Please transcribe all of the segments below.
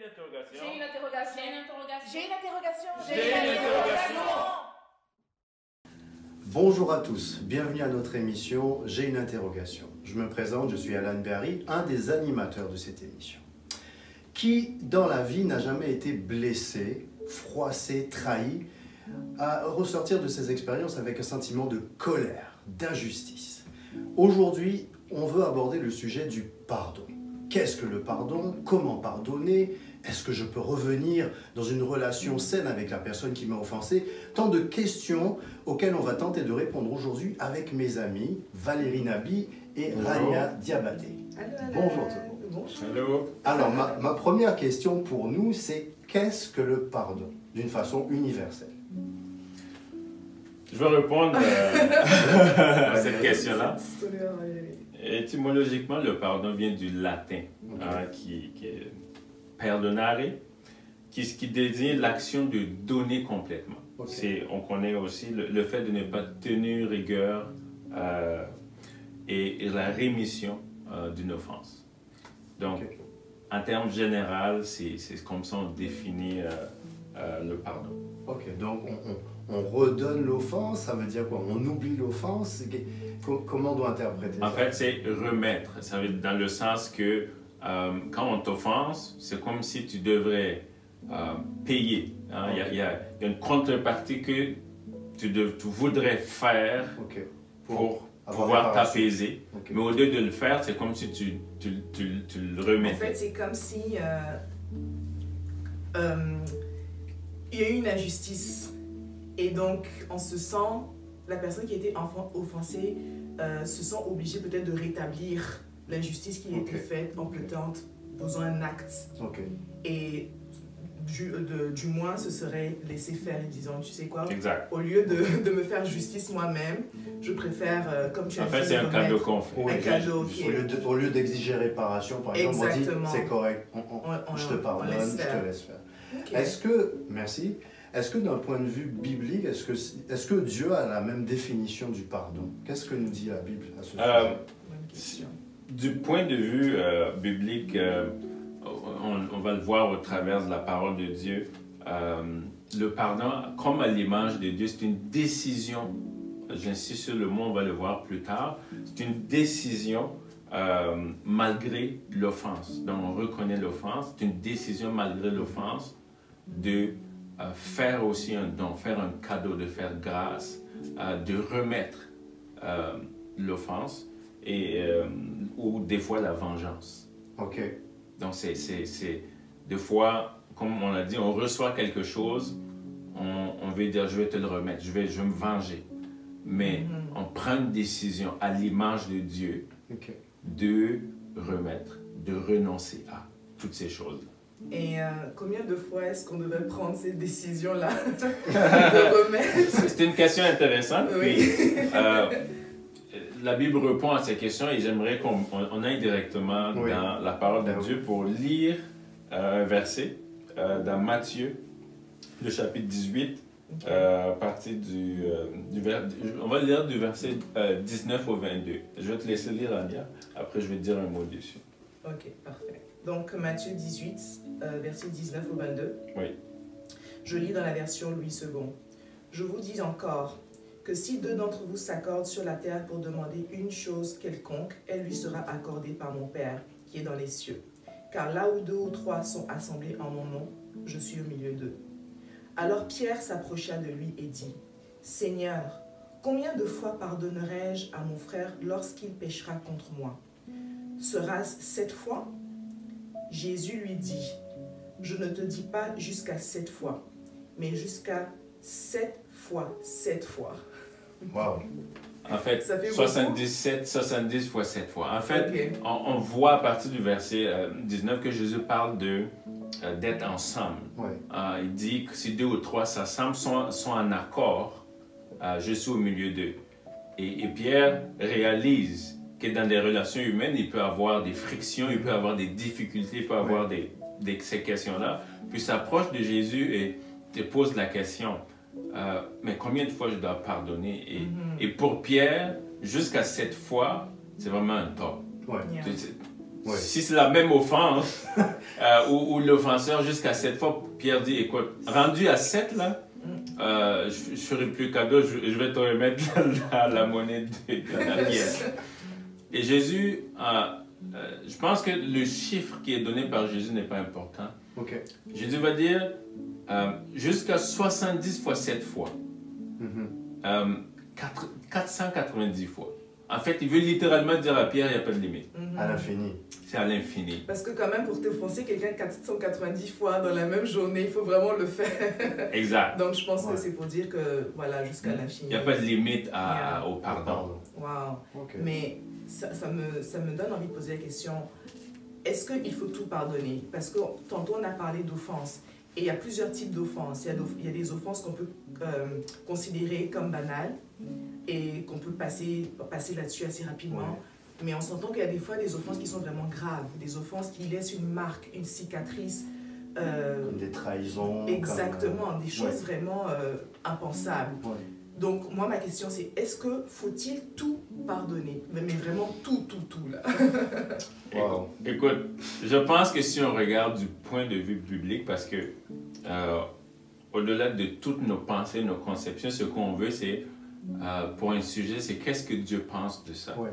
interrogation. J'ai une interrogation. J'ai une interrogation. J'ai une interrogation. Bonjour à tous, bienvenue à notre émission J'ai une interrogation. Je me présente, je suis Alan Berry, un des animateurs de cette émission. Qui, dans la vie, n'a jamais été blessé, froissé, trahi, à ressortir de ses expériences avec un sentiment de colère, d'injustice. Aujourd'hui, on veut aborder le sujet du pardon. Qu'est-ce que le pardon? Comment pardonner? Est-ce que je peux revenir dans une relation saine avec la personne qui m'a offensé? Tant de questions auxquelles on va tenter de répondre aujourd'hui avec mes amis Valérie Nabi et Rania Diabaté. Bonjour tout le monde. Bonjour. Hello. Alors, ma première question pour nous, c'est qu'est-ce que le pardon, d'une façon universelle? Je vais répondre à cette question-là. Étymologiquement, le pardon vient du latin, qui est perdonare, qui désigne l'action de donner complètement. Okay. On connaît aussi le fait de ne pas tenir rigueur et la rémission d'une offense. Donc, en termes généraux, c'est comme ça on définit le pardon. Ok, donc on redonne l'offense, ça veut dire quoi? On oublie l'offense? Comment on doit interpréter ça? En fait, c'est remettre. Ça veut dire dans le sens que quand on t'offense, c'est comme si tu devrais payer. Hein? Il y a une contrepartie que tu voudrais faire pour pouvoir t'apaiser. Mais au lieu de le faire, c'est comme si tu le remettais. En fait, c'est comme si il y a eu une injustice. Et donc, la personne qui a été offensée se sent obligée peut-être de rétablir l'injustice qui a été faite en posant un acte. Et du moins, ce serait laisser faire et disant, tu sais quoi, exact. Au lieu de me faire justice moi-même, je préfère, comme tu as dit, en fait, c'est un cadeau qu'on fait. Un cadeau au lieu d'exiger réparation, par exemple, on dit, c'est correct, je te pardonne, je te laisse faire. Okay. Est-ce que d'un point de vue biblique, est-ce que Dieu a la même définition du pardon? Qu'est-ce que nous dit la Bible à ce sujet? Du point de vue biblique, on va le voir au travers de la parole de Dieu. Le pardon, comme à l'image de Dieu, c'est une décision. J'insiste sur le mot, on va le voir plus tard. C'est une décision malgré l'offense. Donc on reconnaît l'offense. C'est une décision malgré l'offense de faire aussi un don, faire un cadeau, de faire grâce, de remettre l'offense ou des fois la vengeance. Ok. Donc c'est des fois, comme on l'a dit, on reçoit quelque chose, on veut dire je vais te le remettre, je vais me venger. Mais on prend une décision à l'image de Dieu de remettre, de renoncer à toutes ces choses. Et combien de fois est-ce qu'on devait prendre ces décisions-là de remettre? C'est une question intéressante. Oui. Puis, la Bible répond à ces questions et j'aimerais qu'on aille directement dans la parole de Dieu pour lire un verset dans Matthieu, le chapitre 18, à partir on va lire du verset 19 au 22. Je vais te laisser lire, Ania. Après, je vais te dire un mot dessus. Ok, parfait. Donc, Matthieu 18, verset 19 au 22. Oui. Je lis dans la version Louis II. Je vous dis encore que si deux d'entre vous s'accordent sur la terre pour demander une chose quelconque, elle lui sera accordée par mon Père qui est dans les cieux. Car là où deux ou trois sont assemblés en mon nom, je suis au milieu d'eux. Alors Pierre s'approcha de lui et dit, « Seigneur, combien de fois pardonnerai-je à mon frère lorsqu'il péchera contre moi? Sera-ce 7 fois ?» Jésus lui dit, « Je ne te dis pas jusqu'à 7 fois, mais jusqu'à 7 fois 7 fois. » Wow. En fait, 70 fois 7 fois. En fait, on voit à partir du verset 19 que Jésus parle d'être ensemble. Il dit que si deux ou trois s'assemblent, sont en accord, je suis au milieu d'eux. Et Pierre réalise que dans des relations humaines, il peut avoir des frictions, il peut avoir des difficultés, il peut avoir ces questions-là. Puis il s'approche de Jésus et te pose la question, mais combien de fois je dois pardonner? Et pour Pierre, jusqu'à 7 fois, c'est vraiment un top. Ouais. Si c'est la même offense, ou l'offenseur jusqu'à 7 fois, Pierre dit, écoute, rendu à 7 là, je ne ferai plus cadeau, je vais te remettre la monnaie de la pièce. Et Jésus, je pense que le chiffre qui est donné par Jésus n'est pas important. Ok. Jésus va dire jusqu'à 70 fois 7 fois. 490 fois. En fait, il veut littéralement dire à Pierre, il n'y a pas de limite. À l'infini. C'est à l'infini. Parce que quand même, pour t'offenser quelqu'un 490 fois dans la même journée, il faut vraiment le faire. Exact. Donc, je pense que c'est pour dire que, voilà, jusqu'à l'infini. Il n'y a pas de limite au pardon. Wow. Ok. Mais ça me donne envie de poser la question, est-ce qu'il faut tout pardonner? Parce que tantôt, on a parlé d'offenses. Et il y a plusieurs types d'offenses. Il y a des offenses qu'on peut considérer comme banales et qu'on peut passer là-dessus assez rapidement. Ouais. Mais on s'entend qu'il y a des fois des offenses qui sont vraiment graves, des offenses qui laissent une marque, une cicatrice. Comme des trahisons. Exactement, comme, des choses vraiment impensables. Ouais. Donc, moi, ma question, c'est est-ce que faut-il tout pardonner? Mais vraiment tout, là. Wow. Écoute, je pense que si on regarde du point de vue biblique, parce que au-delà de toutes nos pensées, nos conceptions, ce qu'on veut, c'est, pour un sujet, c'est qu'est-ce que Dieu pense de ça. Ouais.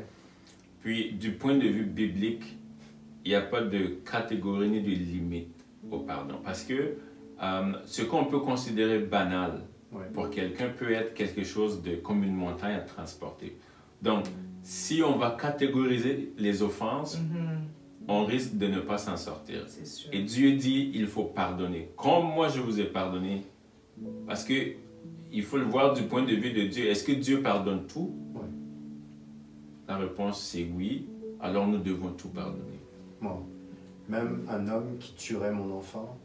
Puis, du point de vue biblique, il n'y a pas de catégorie ni de limite au pardon. Parce que ce qu'on peut considérer banal, pour quelqu'un peut être quelque chose comme une montagne à transporter. Donc, si on va catégoriser les offenses, on risque de ne pas s'en sortir. Et Dieu dit, il faut pardonner. Comme moi, je vous ai pardonné. Parce que il faut le voir du point de vue de Dieu. Est-ce que Dieu pardonne tout? La réponse, c'est oui. Alors, nous devons tout pardonner. Bon. Même un homme qui tuerait mon enfant,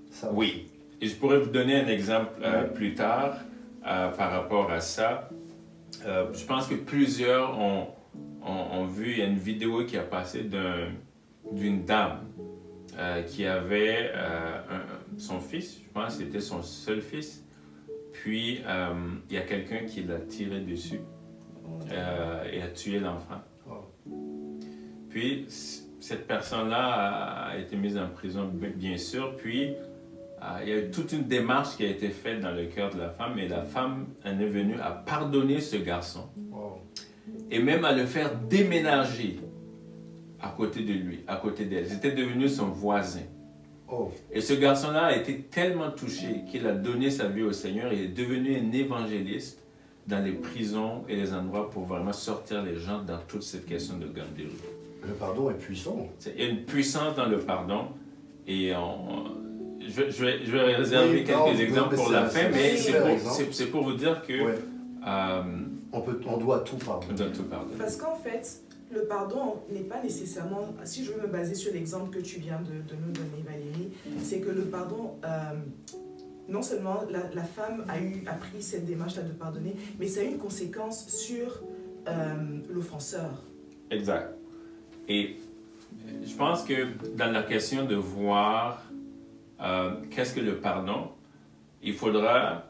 ça va. Oui. Et je pourrais vous donner un exemple plus tard par rapport à ça. Je pense que plusieurs ont vu, il y a une vidéo qui a passé d'une dame qui avait son fils, je pense que c'était son seul fils. Puis, il y a quelqu'un qui l'a tiré dessus et a tué l'enfant. Puis, cette personne-là a été mise en prison, bien sûr. Puis, il y a eu toute une démarche qui a été faite dans le cœur de la femme et la femme en est venue à pardonner ce garçon et même à le faire déménager à côté de lui, à côté d'elle. C'était devenu son voisin. Et ce garçon-là a été tellement touché qu'il a donné sa vie au Seigneur et est devenu un évangéliste dans les prisons et les endroits pour vraiment sortir les gens dans toute cette question de Gandhi. Le pardon est puissant. Il y a une puissance dans le pardon et je vais réserver quelques exemples pour la fin, mais c'est pour vous dire que on doit tout pardonner. On doit tout pardonner. Parce qu'en fait, le pardon n'est pas nécessairement, si je veux me baser sur l'exemple que tu viens de nous donner, Valérie, c'est que le pardon, non seulement la femme a pris cette démarche-là de pardonner, mais ça a eu une conséquence sur l'offenseur. Exact. Et je pense que dans la question de voir qu'est-ce que le pardon, il faudra,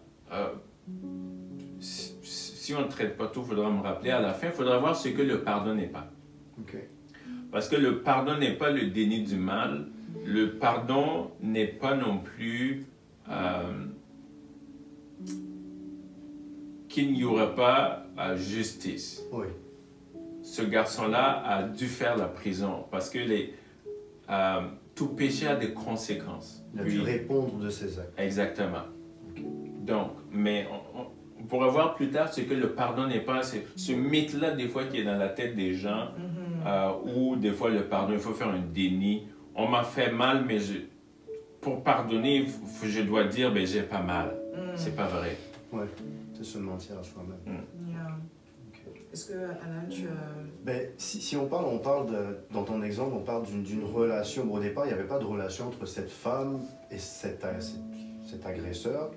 si on ne traite pas tout, il faudra me rappeler à la fin, il faudra voir ce que le pardon n'est pas. Parce que le pardon n'est pas le déni du mal, le pardon n'est pas non plus qu'il n'y aura pas justice. Ce garçon-là a dû faire la prison parce que tout péché a des conséquences. Il a dû répondre de ses actes. Exactement. Donc, mais on pourra voir plus tard ce que le pardon n'est pas. C'est ce mythe-là, des fois, qui est dans la tête des gens, où des fois, le pardon, il faut faire un déni. On m'a fait mal, mais pour pardonner, je dois dire, ben, j'ai pas mal. C'est pas vrai. Ouais, c'est se mentir à soi-même. Est-ce que, Alan, tu... Ben, si on parle dans ton exemple, on parle d'une relation. Bon, au départ, il n'y avait pas de relation entre cette femme et cet agresseur,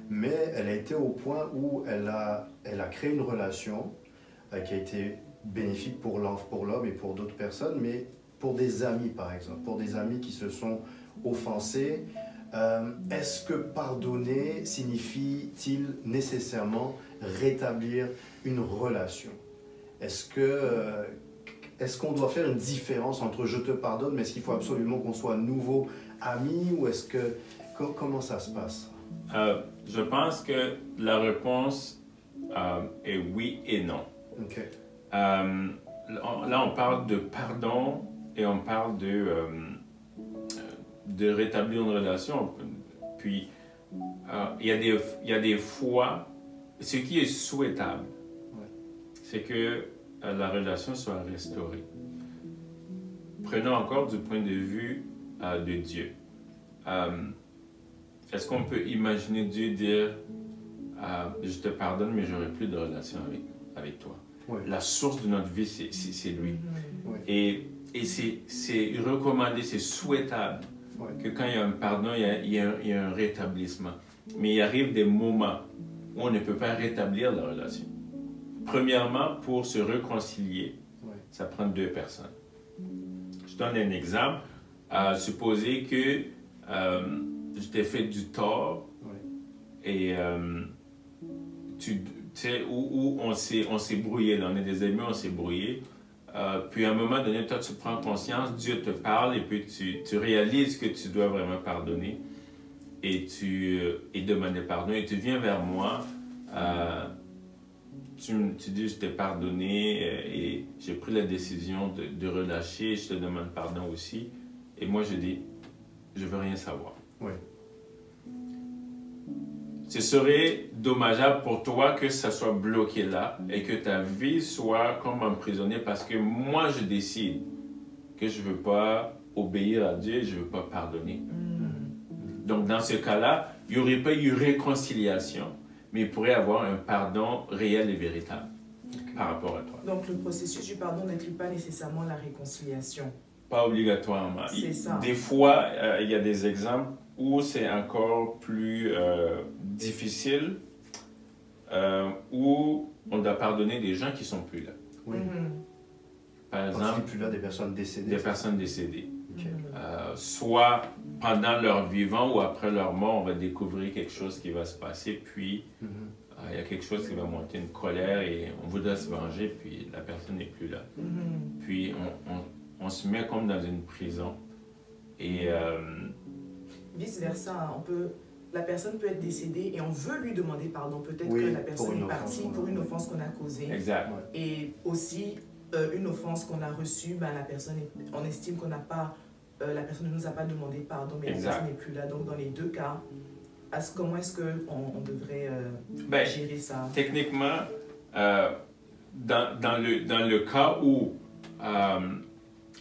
mais elle a été au point où elle a créé une relation qui a été bénéfique pour l'homme et pour d'autres personnes, mais pour des amis, par exemple, pour des amis qui se sont offensés. Est-ce que pardonner signifie-t-il nécessairement rétablir une relation? Est-ce que est-ce qu'on doit faire une différence entre je te pardonne, mais est-ce qu'il faut absolument qu'on soit nouveau amis ou est-ce que... Comment ça se passe? Je pense que la réponse est oui et non. Ok. Là, on parle de pardon et on parle de rétablir une relation. Puis, il y a des fois, ce qui est souhaitable, c'est que la relation soit restaurée. Prenons encore du point de vue de Dieu. Est-ce qu'on peut imaginer Dieu dire je te pardonne, mais je n'aurai plus de relation avec toi? Oui. La source de notre vie, c'est lui. Oui. Et c'est recommandé, c'est souhaitable que quand il y a un pardon, il y a un rétablissement. Mais il arrive des moments où on ne peut pas rétablir la relation. Premièrement, pour se réconcilier, ça prend deux personnes. Je donne un exemple. Supposez que je t'ai fait du tort et tu sais, où on s'est brouillé. Là, on est des amis, on s'est brouillé. Puis à un moment donné, toi, tu prends conscience, Dieu te parle et puis tu réalises que tu dois vraiment pardonner et demander pardon. Et tu viens vers moi, tu dis, je t'ai pardonné et j'ai pris la décision de relâcher, je te demande pardon aussi. Et moi, je dis, je veux rien savoir. Oui. Ce serait dommageable pour toi que ça soit bloqué là et que ta vie soit comme emprisonnée parce que moi, je décide que je ne veux pas obéir à Dieu et je ne veux pas pardonner. Donc, dans ce cas-là, il n'y aurait pas eu réconciliation, mais il pourrait y avoir un pardon réel et véritable par rapport à toi. Donc, le processus du pardon n'inclut pas nécessairement la réconciliation. Pas obligatoirement. C'est ça. Des fois, il y a des exemples où c'est encore plus difficile, où on doit pardonner des gens qui ne sont plus là. Oui. Par Quand exemple, tu dis plus là, des personnes décédées. des personnes décédées. Ok. Soit pendant leur vivant ou après leur mort, on va découvrir quelque chose qui va se passer, puis il y a quelque chose qui va monter, une colère, et on voudrait se venger, puis la personne n'est plus là. Puis on se met comme dans une prison. Et vice-versa, la personne peut être décédée et on veut lui demander pardon. Peut-être Oui, que la personne est partie offense, pour une offense qu'on a causée. exact. Et aussi, une offense qu'on a reçue, ben, la personne on estime qu'on n'a pas, la personne ne nous a pas demandé pardon, mais Exact. la personne n'est plus là. Donc, dans les deux cas, comment est-ce qu'on devrait gérer ça? Techniquement, dans le cas où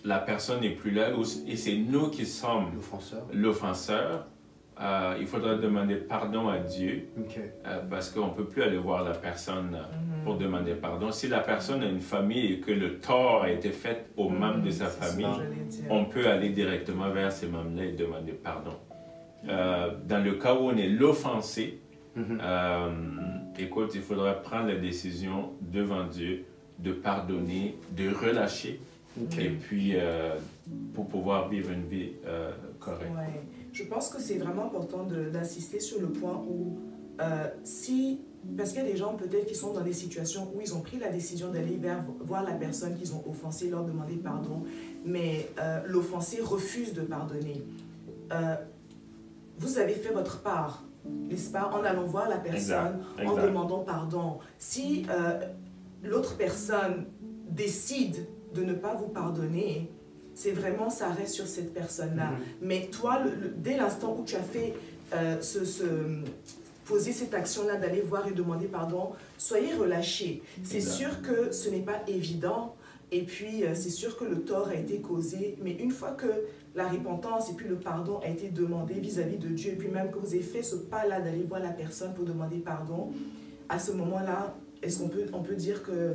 la personne n'est plus là et c'est nous qui sommes l'offenseur, il faudra demander pardon à Dieu parce qu'on ne peut plus aller voir la personne pour demander pardon. Si la personne a une famille et que le tort a été fait aux membres de sa famille, on peut aller directement vers ces membres-là et demander pardon. Dans le cas où on est l'offensé, écoute, il faudra prendre la décision devant Dieu de pardonner, de relâcher, et puis pour pouvoir vivre une vie correcte. Ouais. Je pense que c'est vraiment important d'insister sur le point où parce qu'il y a des gens peut-être qui sont dans des situations où ils ont pris la décision d'aller voir la personne qu'ils ont offensée, leur demander pardon, mais l'offensé refuse de pardonner. Vous avez fait votre part, n'est-ce pas, en allant voir la personne, en demandant pardon. Si l'autre personne décide de ne pas vous pardonner, c'est vraiment, ça reste sur cette personne-là. Mais toi, dès l'instant où tu as fait poser cette action-là d'aller voir et demander pardon, soyez relâchés. C'est sûr que ce n'est pas évident et puis c'est sûr que le tort a été causé, mais une fois que la repentance et puis le pardon a été demandé vis-à-vis de Dieu et puis même que vous avez fait ce pas-là d'aller voir la personne pour demander pardon, à ce moment-là, est-ce qu'on peut dire que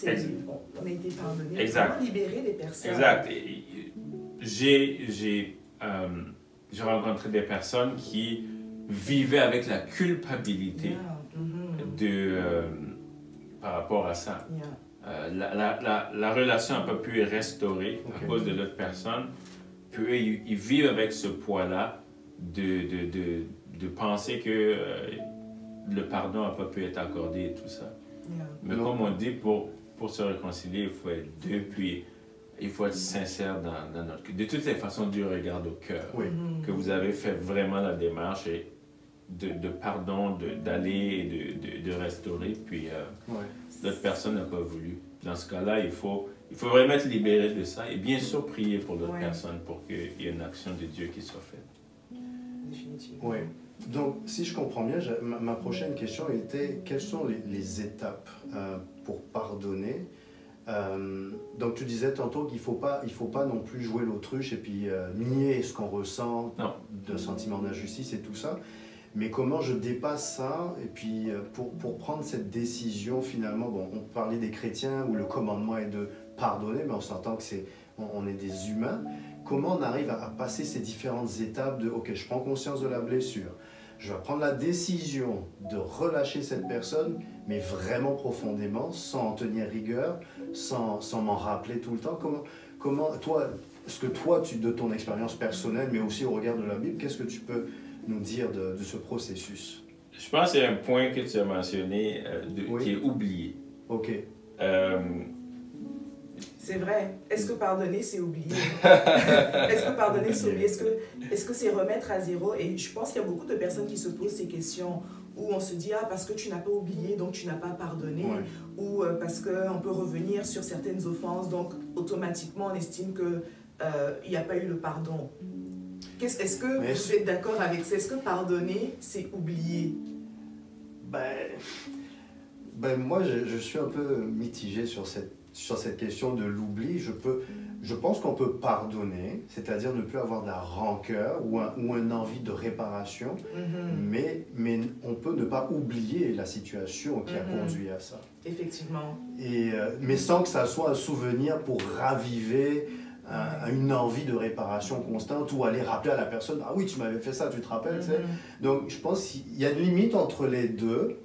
on a été pardonné? Exact. Comment libérer les personnes? Exact. J'ai rencontré des personnes qui vivaient avec la culpabilité par rapport à ça. La relation n'a pas pu être restaurée à cause de l'autre personne. Puis eux, ils vivent avec ce poids-là de penser que le pardon n'a pas pu être accordé et tout ça. Mais comme on dit, pour se réconcilier, il faut être deux. Puis il faut être sincère dans notre cœur. De toutes les façons, Dieu regarde au cœur. Oui. Que vous avez fait vraiment la démarche de pardon, d'aller et de restaurer, puis l'autre personne n'a pas voulu. Dans ce cas-là, il faut vraiment être libéré de ça et bien sûr prier pour l'autre personne pour qu'il y ait une action de Dieu qui soit faite. Définitivement. Oui. Donc, si je comprends bien, ma prochaine question était quelles sont les étapes pour pardonner. Donc, tu disais tantôt qu'il ne faut pas non plus jouer l'autruche et puis nier ce qu'on ressent de sentiment d'injustice et tout ça. Mais comment je dépasse ça et puis pour prendre cette décision finalement, bon, on parlait des chrétiens où le commandement est de pardonner, mais on s'entend que on est des humains. Comment on arrive à passer ces différentes étapes de « Ok, je prends conscience de la blessure, je vais prendre la décision de relâcher cette personne, mais vraiment profondément, sans en tenir rigueur, sans m'en rappeler tout le temps. » Comment toi, est-ce que toi, de ton expérience personnelle, mais aussi au regard de la Bible, qu'est-ce que tu peux nous dire de ce processus? Je pense qu'il y a un point que tu as mentionné qui est oublié. Ok. C'est vrai. Est-ce que pardonner, c'est oublier? Est-ce que pardonner, c'est oublier? Est-ce que c'est remettre à zéro? Et je pense qu'il y a beaucoup de personnes qui se posent ces questions où on se dit « Ah, parce que tu n'as pas oublié, donc tu n'as pas pardonné. Ouais. » Ou parce qu'on peut revenir sur certaines offenses, donc automatiquement on estime qu'il n'y a pas eu le pardon. Est-ce que vous êtes d'accord avec ça? Est-ce que pardonner, c'est oublier? Moi, je suis un peu mitigé sur cette question de l'oubli. Je pense qu'on peut pardonner, c'est-à-dire ne plus avoir de la rancœur ou une envie de réparation, mais on peut ne pas oublier la situation qui a conduit à ça. Effectivement. Mais sans que ça soit un souvenir pour raviver une envie de réparation constante ou aller rappeler à la personne « Ah oui, tu m'avais fait ça, tu te rappelles ?» tu sais. Donc, je pense qu'il y a une limite entre les deux.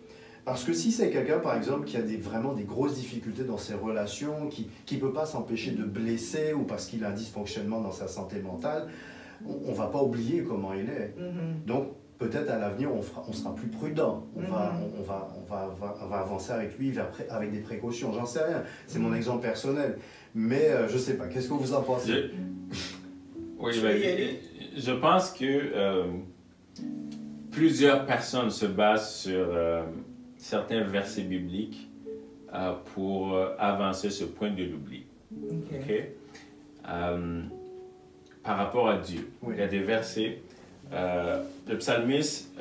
Parce que si c'est quelqu'un, par exemple, qui a vraiment des grosses difficultés dans ses relations, qui ne peut pas s'empêcher de blesser ou parce qu'il a un dysfonctionnement dans sa santé mentale, on ne va pas oublier comment il est. Donc, peut-être à l'avenir, on sera plus prudent. On va avancer avec lui avec des précautions. J'en sais rien. C'est mon exemple personnel. Mais je ne sais pas. Qu'est-ce que vous en pensez? Je pense que plusieurs personnes se basent sur certains versets bibliques pour avancer ce point de l'oubli. Okay? Par rapport à Dieu, il y a des versets. Le psalmiste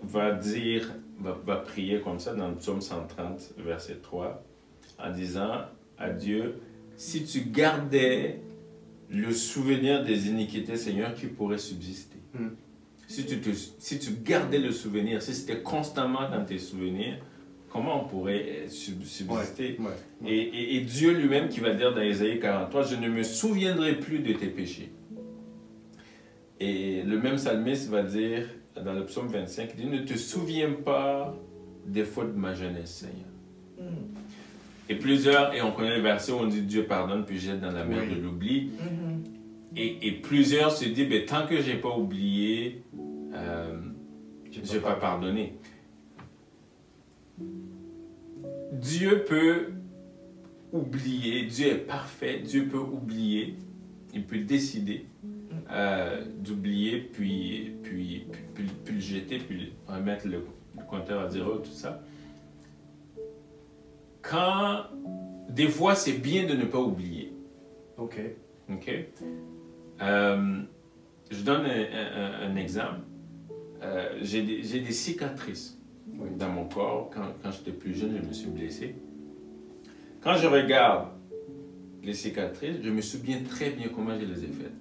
va prier comme ça dans le psaume 130, verset 3, en disant à Dieu, si tu gardais le souvenir des iniquités, Seigneur, qui pourrait subsister? Si tu gardais le souvenir, si c'était constamment dans tes souvenirs, comment on pourrait subsister? Et Dieu lui-même qui va dire dans Ésaïe 43, je ne me souviendrai plus de tes péchés. Et le même psalmiste va dire dans le psaume 25, il dit, ne te souviens pas des fautes de ma jeunesse, Seigneur. Et on connaît le verset où on dit Dieu pardonne puis jette dans la mer de l'oubli. Et plusieurs se disent, ben, tant que je n'ai pas oublié, je ne vais pas pardonner. Dieu peut oublier, Dieu est parfait, Dieu peut oublier, il peut décider d'oublier, puis le jeter, puis remettre le compteur à zéro, tout ça. Des fois, c'est bien de ne pas oublier. Ok. Je donne un exemple. J'ai des cicatrices dans mon corps. Quand j'étais plus jeune, je me suis blessé. Quand je regarde les cicatrices, je me souviens très bien comment je les ai faites.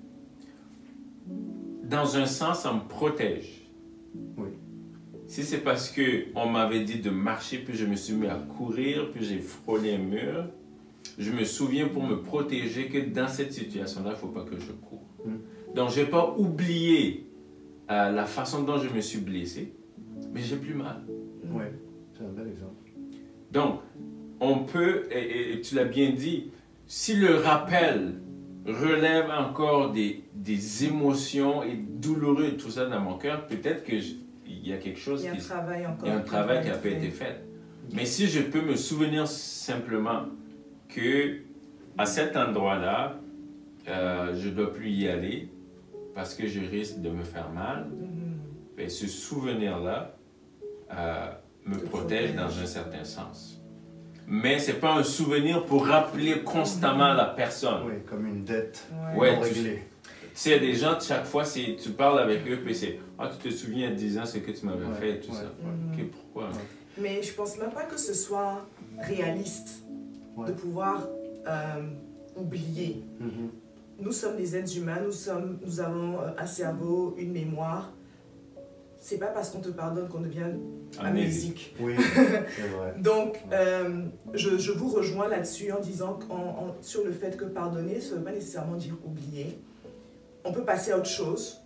Dans un sens, ça me protège. Si c'est parce qu'on m'avait dit de marcher, puis je me suis mis à courir, puis j'ai frôlé un mur, je me souviens pour me protéger que dans cette situation-là, il ne faut pas que je cours. Donc, je n'ai pas oublié la façon dont je me suis blessé, mais j'ai plus mal. Oui, c'est un bel exemple. Donc, on peut, et tu l'as bien dit, si le rappel relève encore des émotions et douloureux et tout ça dans mon cœur, peut-être qu'il y a quelque chose, il y a un travail qui n'a pas été fait. Mais si je peux me souvenir simplement que à cet endroit-là, je ne dois plus y aller parce que je risque de me faire mal. Et ce souvenir-là me protège dans un certain sens. Mais ce n'est pas un souvenir pour rappeler constamment la personne. Oui, comme une dette Ouais, non réglée. Tu sais, des gens, chaque fois, tu parles avec eux, puis c'est « Ah, tu te souviens à 10 ans ce que tu m'avais fait et tout ça. Ok, pourquoi? Mais je pense même pas que ce soit réaliste de pouvoir oublier. Nous sommes des êtres humains, nous avons un cerveau, une mémoire. C'est pas parce qu'on te pardonne qu'on devient amnésique. Oui, c'est vrai. Donc, je vous rejoins là-dessus en disant sur le fait que pardonner, ça ne veut pas nécessairement dire oublier. On peut passer à autre chose,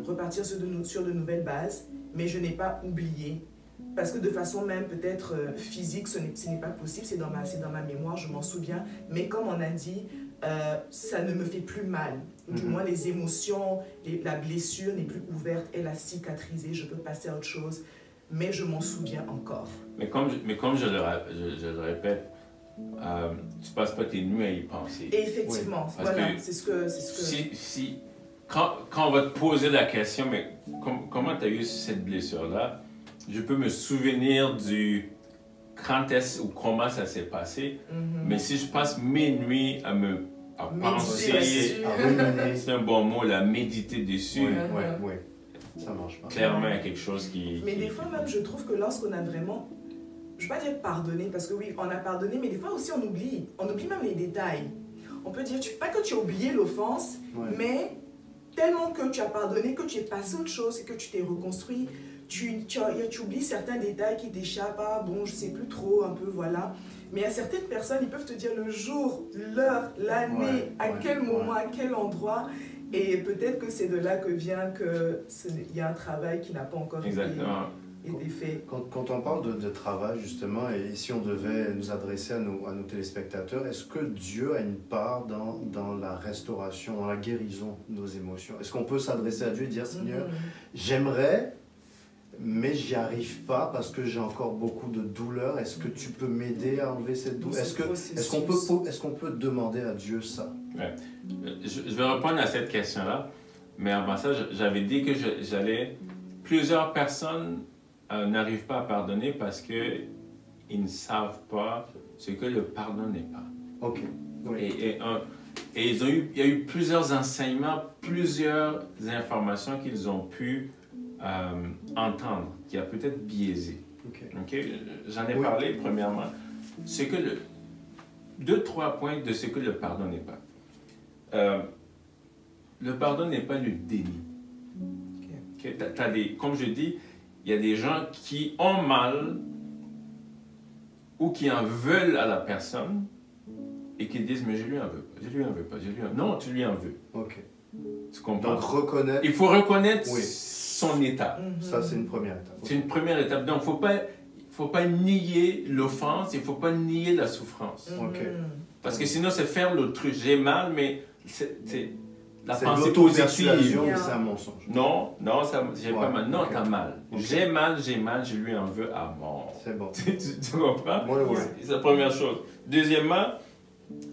repartir sur de nouvelles bases, mais je n'ai pas oublié. Parce que de façon même peut-être physique, ce n'est pas possible, c'est dans ma mémoire, je m'en souviens. Mais comme on a dit, ça ne me fait plus mal. Du moins, les émotions, la blessure n'est plus ouverte, elle a cicatrisé, je peux passer à autre chose, mais je m'en souviens encore. Mais comme je le répète, tu ne passes pas tes nuits à y penser. Et effectivement, voilà, c'est ce que... Quand on va te poser la question, mais comment tu as eu cette blessure-là, je peux me souvenir du quand est-ce ou comment ça s'est passé, mais si je passe mes nuits à penser, c'est un bon mot, à méditer dessus, Oui, ça marche pas. Clairement, il y a quelque chose qui... Mais des fois même, je trouve que lorsqu'on a vraiment, je ne vais pas dire pardonner, parce que oui, on a pardonné, mais des fois aussi on oublie même les détails. On peut dire, pas que tu as oublié l'offense, mais tellement que tu as pardonné, que tu es passé à autre chose et que tu t'es reconstruit, tu oublies certains détails qui t'échappent, bon, je ne sais plus trop, un peu, voilà. Mais à certaines personnes, ils peuvent te dire le jour, l'heure, l'année, à quel moment, à quel endroit. Et peut-être que c'est de là que vient qu'il y a un travail qui n'a pas encore été fait. Quand on parle de travail, justement, et si on devait nous adresser à nos téléspectateurs, est-ce que Dieu a une part dans la restauration, dans la guérison de nos émotions? Est-ce qu'on peut s'adresser à Dieu et dire, Seigneur, j'aimerais, mais j'y arrive pas parce que j'ai encore beaucoup de douleur. Est-ce que tu peux m'aider à enlever cette douleur? Est-ce qu'on peut demander à Dieu ça? Ouais. Je vais répondre à cette question-là, mais avant ça, j'avais dit que plusieurs personnes n'arrivent pas à pardonner parce qu'ils ne savent pas ce que le pardon n'est pas. Ok. Oui. Et il y a eu plusieurs enseignements, plusieurs informations qu'ils ont pu entendre, qui a peut-être biaisé. Okay? J'en ai parlé premièrement. C'est que 2-3 points de ce que le pardon n'est pas. Le pardon n'est pas le déni. Comme je dis, il y a des gens qui ont mal ou qui en veulent à la personne et qui disent, mais je lui en veux pas, je lui en veux pas, Non, tu lui en veux. Ok. Tu comprends? Donc reconnaître... Il faut reconnaître son état. Ça, c'est une première étape. C'est une première étape. Donc, il ne faut pas nier l'offense, il ne faut pas nier la souffrance. Parce que sinon, c'est faire l'autruche. J'ai mal, mais c'est la pensée positive. C'est un mensonge. Non, j'ai pas mal. Non, t'as mal. J'ai mal, je lui en veux à mort. C'est bon. Tu comprends? Oui. C'est la première chose. Deuxièmement,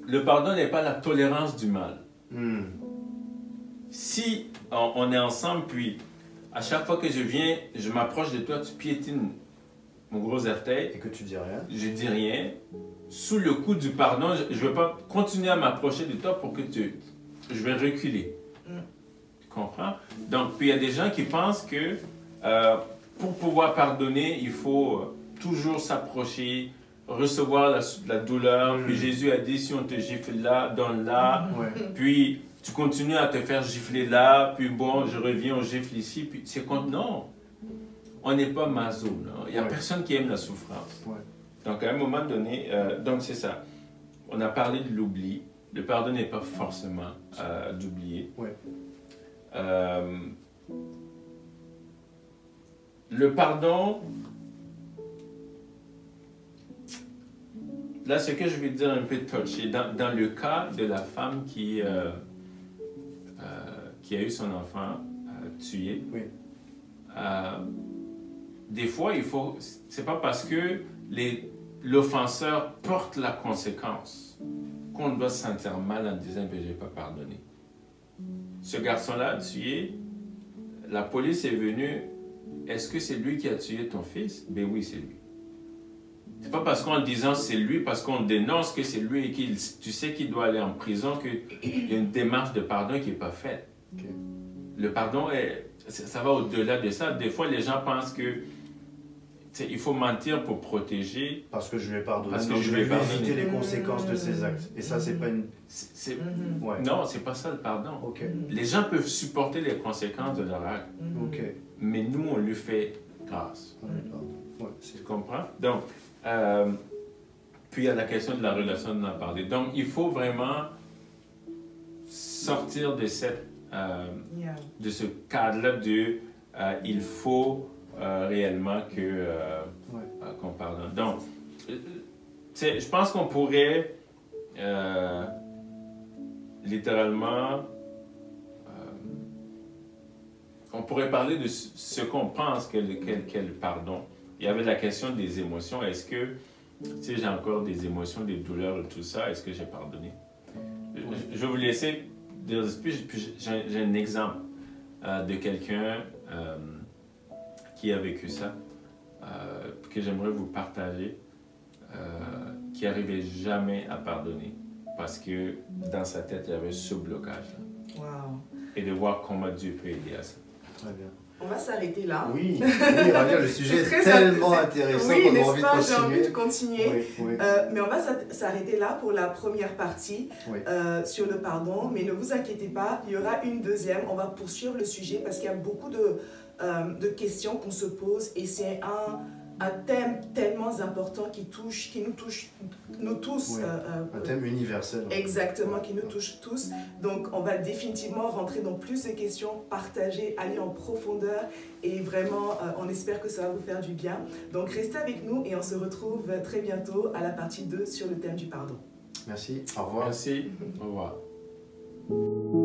le pardon n'est pas la tolérance du mal. Si on est ensemble, puis à chaque fois que je m'approche de toi, tu piétines mon gros orteil. Et que tu dis rien. Je dis rien. Sous le coup du pardon, je ne veux pas continuer à m'approcher de toi pour que je vais reculer. Tu comprends? Donc, puis il y a des gens qui pensent que pour pouvoir pardonner, il faut toujours s'approcher, recevoir la douleur. Puis Jésus a dit, si on te gifle là, donne-la. Puis tu continues à te faire gifler là, puis bon, je reviens, on gifle ici. Puis c'est comme, non, on n'est pas maso. Il n'y a personne qui aime la souffrance. Donc à un moment donné, donc c'est ça. On a parlé de l'oubli. Le pardon n'est pas forcément d'oublier. Le pardon, là ce que je vais dire un peu touché, dans le cas de la femme qui a eu son enfant tué, des fois c'est pas parce que l'offenseur porte la conséquence qu'on doit se sentir mal en disant que je n'ai pas pardonné. Ce garçon-là a tué, la police est venue, est-ce que c'est lui qui a tué ton fils? Ben oui, c'est lui. C'est pas parce qu'en disant c'est lui, parce qu'on dénonce que c'est lui et que tu sais qu'il doit aller en prison, qu'il y a une démarche de pardon qui n'est pas faite. Ok. Le pardon, ça va au-delà de ça. Des fois, les gens pensent que il faut mentir pour protéger. Parce que je lui ai pardonné, Parce que donc je je lui vais ai pardonné. éviter les conséquences de ses actes. Et ça, c'est pas une... Ouais. Non, c'est pas ça le pardon. Ok, Les gens peuvent supporter les conséquences de leur acte, ok. mais nous, on lui fait grâce. Ouais, Tu comprends? Donc, puis il y a la question de la relation dont on a parlé. Donc, il faut vraiment sortir de de ce cadre-là de il faut réellement qu'on pardonne. Donc, je pense qu'on pourrait littéralement on pourrait parler de ce qu'on pense qu'est le pardon. Il y avait la question des émotions. Est-ce que j'ai encore des émotions, des douleurs et tout ça? Est-ce que j'ai pardonné? Je vais vous laisser dire, puis j'ai un exemple de quelqu'un qui a vécu ça, que j'aimerais vous partager, qui n'arrivait jamais à pardonner parce que dans sa tête, il y avait ce blocage-là. Wow. Et de voir comment Dieu peut aider à ça. Très bien. On va s'arrêter là. Oui, Rania, le sujet est tellement intéressant oui, qu'on a envie de pas, j'ai envie de continuer. continuer. Oui, oui. Mais on va s'arrêter là pour la première partie Oui. sur le pardon. Mais ne vous inquiétez pas, il y aura une deuxième. On va poursuivre le sujet parce qu'il y a beaucoup de questions qu'on se pose et c'est un thème tellement important qui nous touche nous tous. Oui. Un thème universel. Exactement, qui nous touche tous. Donc, on va définitivement rentrer dans plus de questions, partager, aller en profondeur et vraiment, on espère que ça va vous faire du bien. Donc, restez avec nous et on se retrouve très bientôt à la partie 2 sur le thème du pardon. Merci, au revoir. Merci, au revoir.